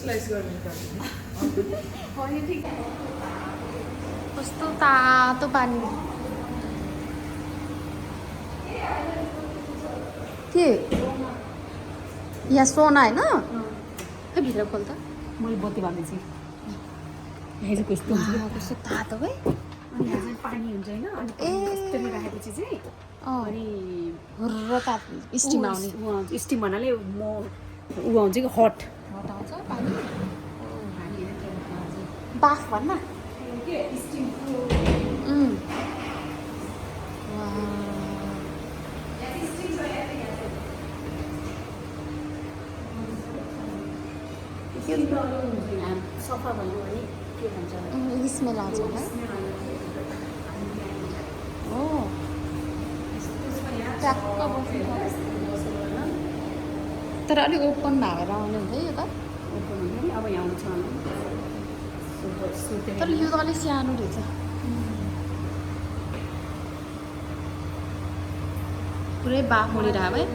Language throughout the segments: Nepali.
स्लाइस गर्ने कस्तो तातो पानी के यहाँ सोना होइन खै भित्र खोल त मैले बत्ती बाल्दैछु यहाँ चाहिँ कस्तो हुन्छ कस्तो तातो है अनि यहाँ चाहिँ पानी हुन्छ होइन अनि यस्तरी राखेपछि चाहिँ अनि हुर्र ताप स्टिम आउने स्टिम भन्नाले म ऊ आउँछ कि हट आउँछ पानी बाफ भन्न के स्टिम सफा भयो है के भन्छ स्मेल आउँछ होला हो ट्याक्क बस्नु तर अलिक ओपन भएर आउने हुन्छ यो त अब यहाँ आउँछ तर यो त अलिक सानो रहेछ पुरै बाफ मुडिरहेको है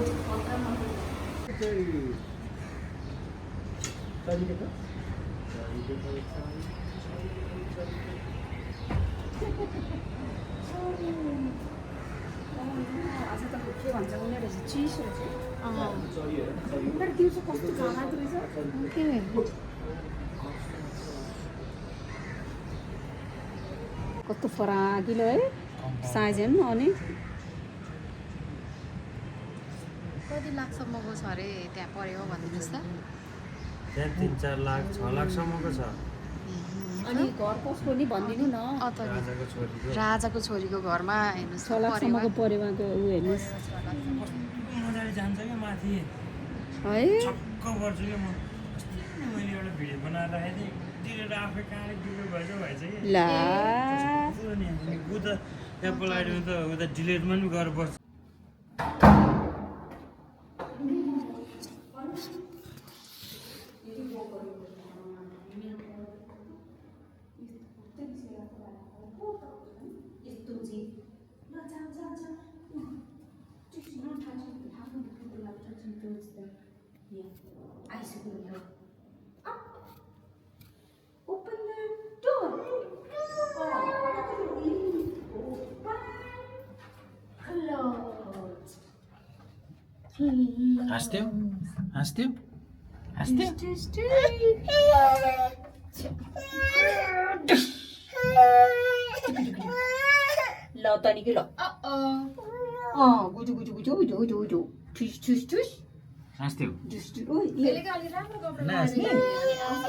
आज त के भन्छ उनीहरू चिसो चाहिँ तर दिउँसो कस्तो घामाएको रहेछ के कस्तो फराकिलो है साइज हेर्नु अनि कति लाखसम्मको छ अरे त्यहाँ पऱ्यो भनिदिनुहोस् त त्यहाँ 3-4 लाख 6 लाखसम्मको छ अनि घर कसको नि भनिदिनु न राजाको छोरीको राजाको छोरीको घरमा हेर्नुहोस् 6 लाखसम्मको परेवाको ऊ हेर्नुहोस् मजाले जान्छ क्या माथि है छक्क पर्छु क्या म मैले एउटा भिडियो बनाएर राखेको थिएँ डिलेट आफै कहाँ डिलेट भएछ कि ला ऊ त एप्पल आइडीमा त ऊ त डिलेटमा पनि गएर बस्छ हाँस्थ्यौ हाँस्थ्यौ हाँस्थ्यौ ल तनिकै ल गुजु गुजु गुजु गुजु गुजु गुजु ठुस ठुस ठुस हाँस्थ्यौ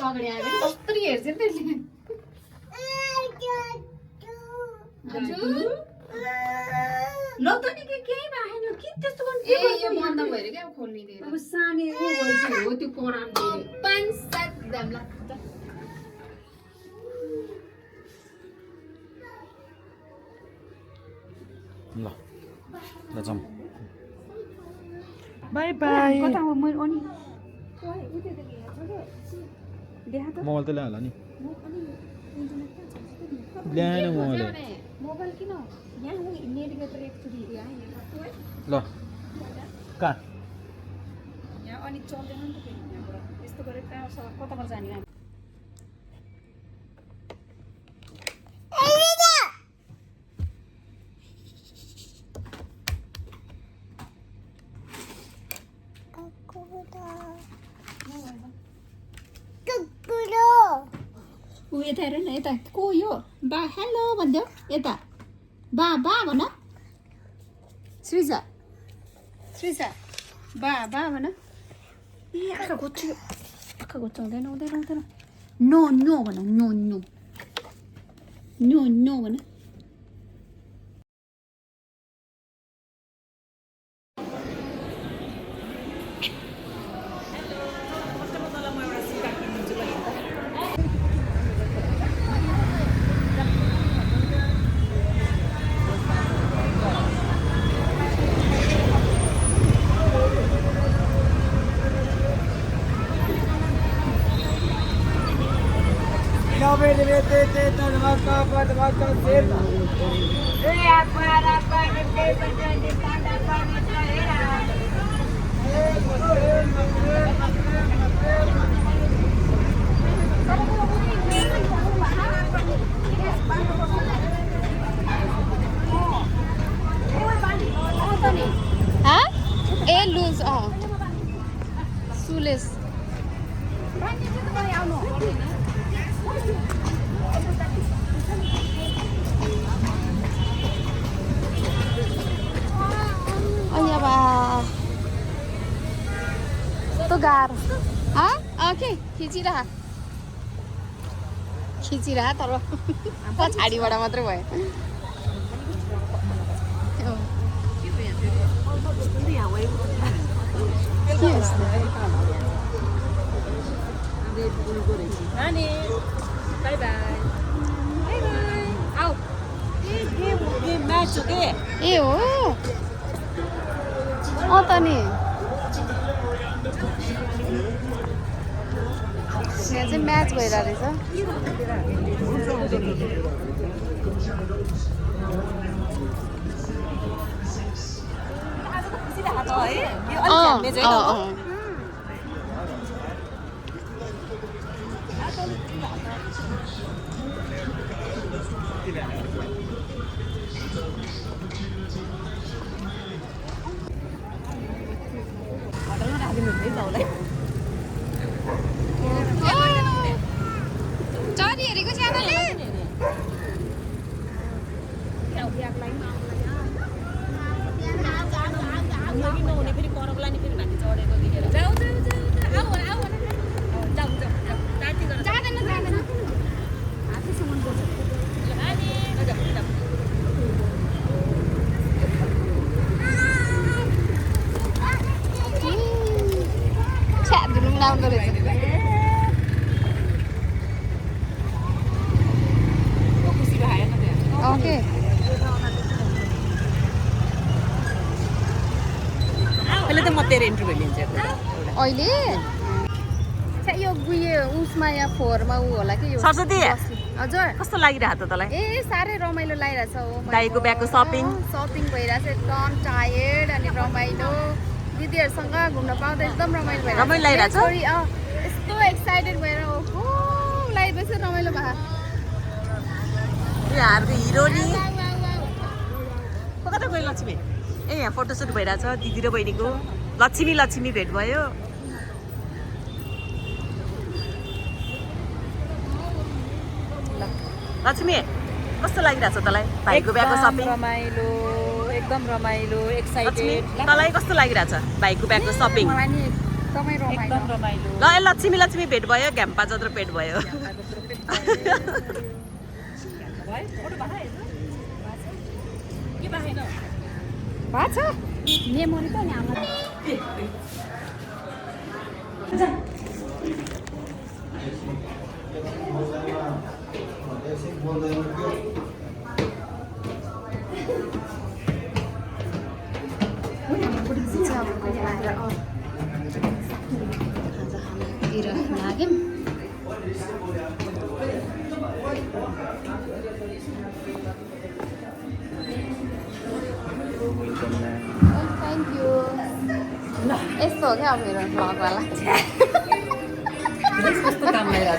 अगाडि आयो भने कस्तो हेर्छ नि त्यसले ल तनिकै केही भएन कि त्यस्तो गर्नु ए यो बन्द भएर क्या खोल्ने दिएर अब साने हो त्यो करानले 5-7 दाम लाग्छ ल ल जाउँ बाई बाई कता हो मैले अनि देखा त मोबाइल त ल्याइहाल नि ल्याएन मोबाइल मोबाइल किन यहाँ हो नेभिगेटर एकचोटि यहाँ ल कहाँ यहाँ अनि चल्दैन नि त फेरि यहाँबाट यस्तो गरेर कहाँ कताबाट जाने हामी ऊ यता हेर न यता को यो बा हेलो भनिदेऊ यता बा बा भन सृजा सृजा बा बा भन ए आँखा घोच्यो आँखा घोच्चाउँदैन हुँदैन हुँदैन नो नो भन नो नो नो नो भन गाह्रो ओके खिचिरह तर पछाडिबाट मात्रै भयो ए हो त नि यहाँ चाहिँ म्याच भइरहेको रहेछ चरी हेरेको च्यानलले आउँदो रहेछ ओके अहिले त म तेरो इन्टरभ्यू लिन्छु अहिले यो उसमा यहाँ फोरमा ऊ होला कि यो सरस्वती हजुर कस्तो लागिरहेको त तँलाई ए साह्रै रमाइलो लागिरहेछ हो दाइको ब्यागको सपिङ भइरहेछ एकदम टायर्ड अनि रमाइलो दिदीहरूसँग घुम्न पाउँदा एकदम रमाइलो भइरहेछ यस्तो एक्साइटेड भएर ओहो लागिरहेछ रमाइलो भयो यहाँहरूको हिरो नि कता गयो लक्ष्मी ए यहाँ फोटोसुट भइरहेछ दिदी र बहिनीको लक्ष्मी भेट भयो लक्ष्मी कस्तो लागिरहेछ तँलाई भाइको ब्यागको सपिङ रमाइलो एकदम रमाइलो एक्साइटेड तँलाई कस्तो लागिरहेछ भाइको ब्यागको सपिङ एकदम रमाइलो ल लक्ष्मी भेट भयो घ्याम्पा जत्रो पेट भयो मेमोरी त नि हाम्रो लाग्यौँ थ्याङ्क यू यस्तो हो क्या अब मेरो भ्लगवाला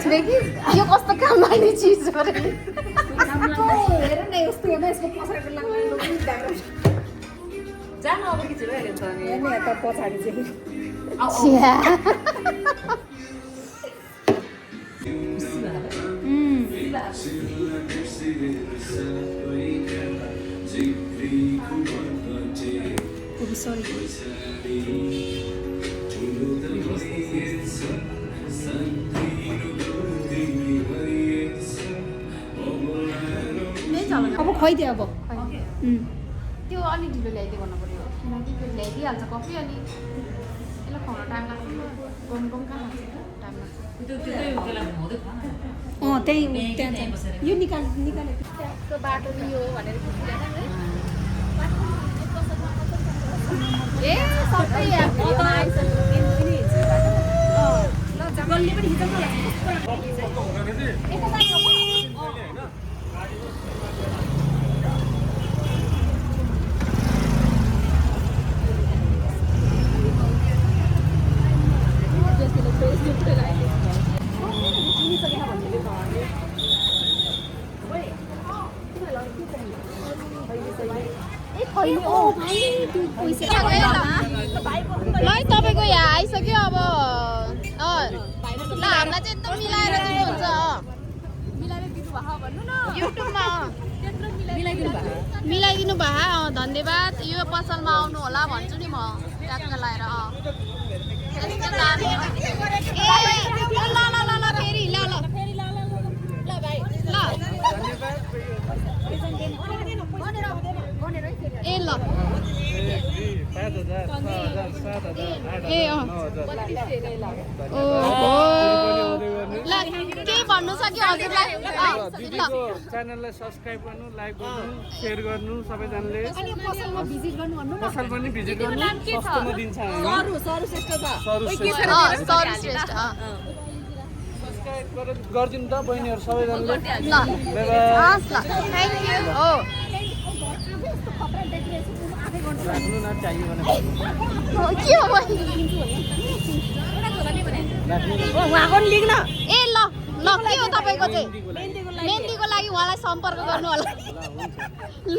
देखि यो कस्तो काम लाग्ने चिज हो रे हेर न यस्तो हो न यसको पछाडि जानु अब खिचिरहेको छ नि त पछाडि चाहिँ अब खुवाइदियो अब त्यो अलि ढिलो ल्याइदियो गर्नु पऱ्यो किनकि त्यो ल्याइदिइहाल्छ कफी अनि यसलाई खुवाउन टाइम लाग्छ गम कहाँ लाग्छ त्यही यो निकालेको त्यहाँको बाटो यो भनेर ए सबै गल्ली पनि तपाईँको यहाँ आइसक्यो अब ल हामीलाई चाहिँ एकदम मिलाएर दिनुहुन्छ युट्युबमा मिलाइदिनु भयो धन्यवाद यो पसलमा आउनु होला भन्छु नि म ट्याक्क लाएर ए ल ए अँ ओहो ल केही भन्नु छ कि हजुरलाई च्यानललाई सब्स्क्राइब गर्नु लाइक गर्नु सेयर गर्नु सबैजनाले पसल पनि भिजिट गर्नु सस्तोमा दिन्छ सरी श्रेष्ठ सब्स्क्राइब गरिदिनु त बहिनीहरू सबैजनाले ल हस् ल थ्याङ्क यू हो राख्नु न चाहियो भने के हो बहिनी ए ल ल के हो तपाईँको चाहिँ मेहन्दीको लागि उहाँलाई सम्पर्क गर्नु होला ल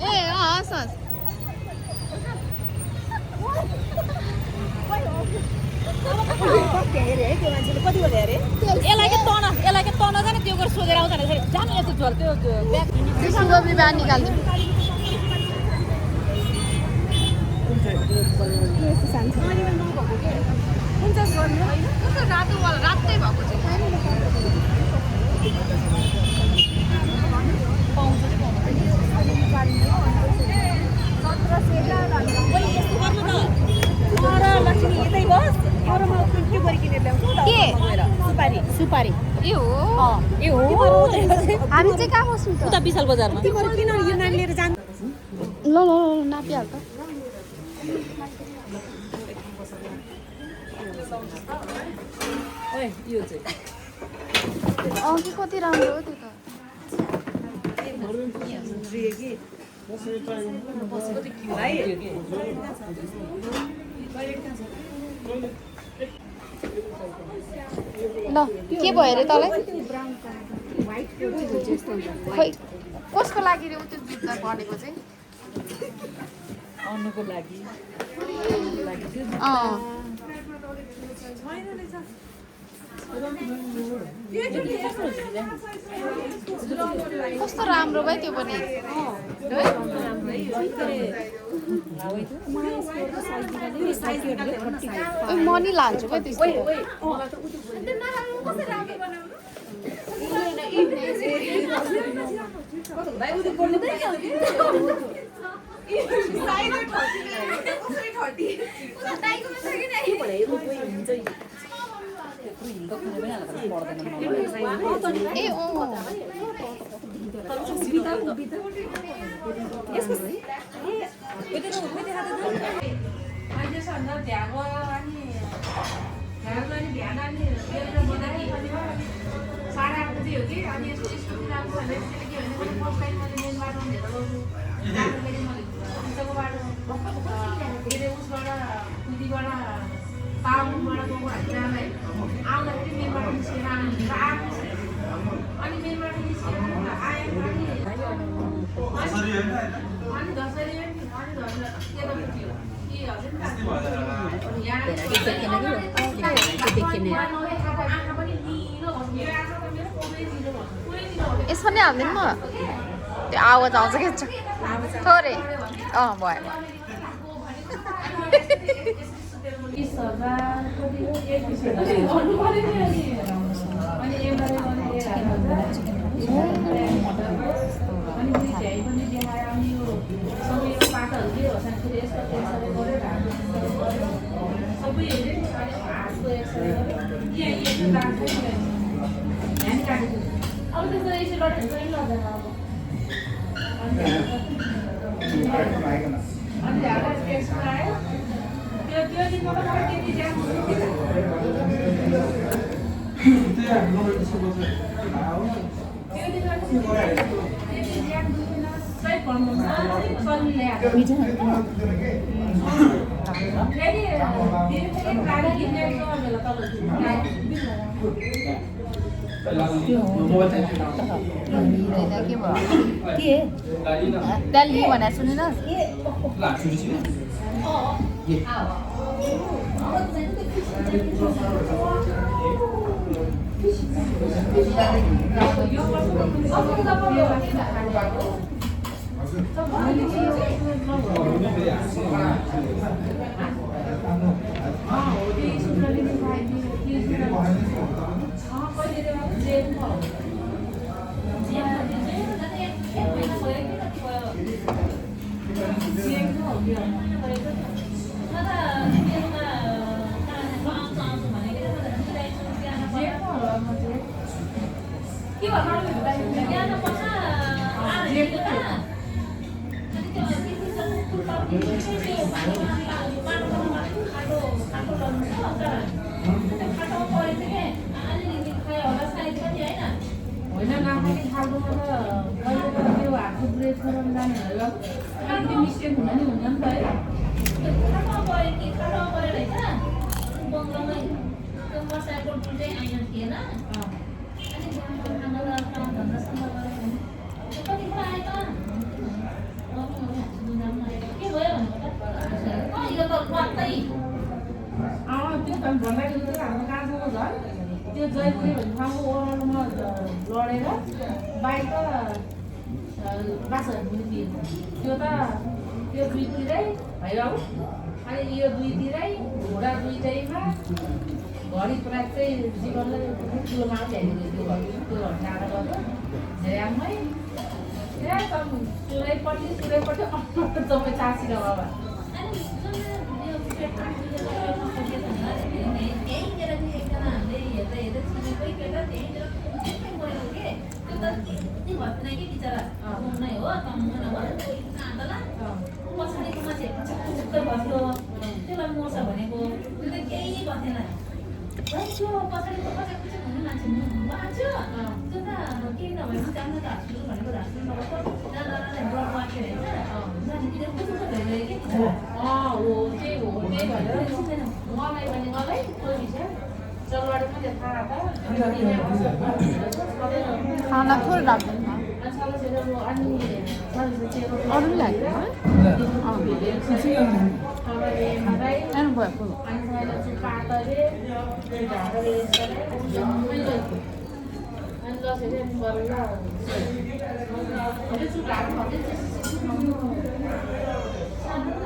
ए हस् हस् बिहान निकाल्दिउँ रातै भएको सुपारी ए हो हामी चाहिँ कहाँ बस्छौँ त विशाल बजारमा ल ल ल नापिहाल त अघि कति राम्रो हो त्यो ल के भयो अरे तँलाई खोइ कसको लागि रे त्यो जुत्ता भनेको चाहिँ अन्नको लागि कस्तो राम्रो भयो त्यो पनि म नि लान्छु क्या त्यस्तो ए यसमा नै हाल्दैन म त्यो आवाज आउँछ क्या थोरै भयो दिल्ली भनेर सुनेन त्यो जयपुरी भन्ने ठाउँको ओह्रालोमा लडेर बाइक र बासहरू पनि दिए त्यो त त्यो दुईतिरै है बाबु अनि यो दुईतिरै घोडा दुईटैमा घडी प्राग चाहिँ जीवनलाई ठुलोमा ल्याइदिएको त्यो घटनाले गर्दा झ्याममै एकदम सुरैपट्टि तपाईँ चासिलो बाबा खाना थोरै लाग्दैन अरूले लाग्दैन भएको Ano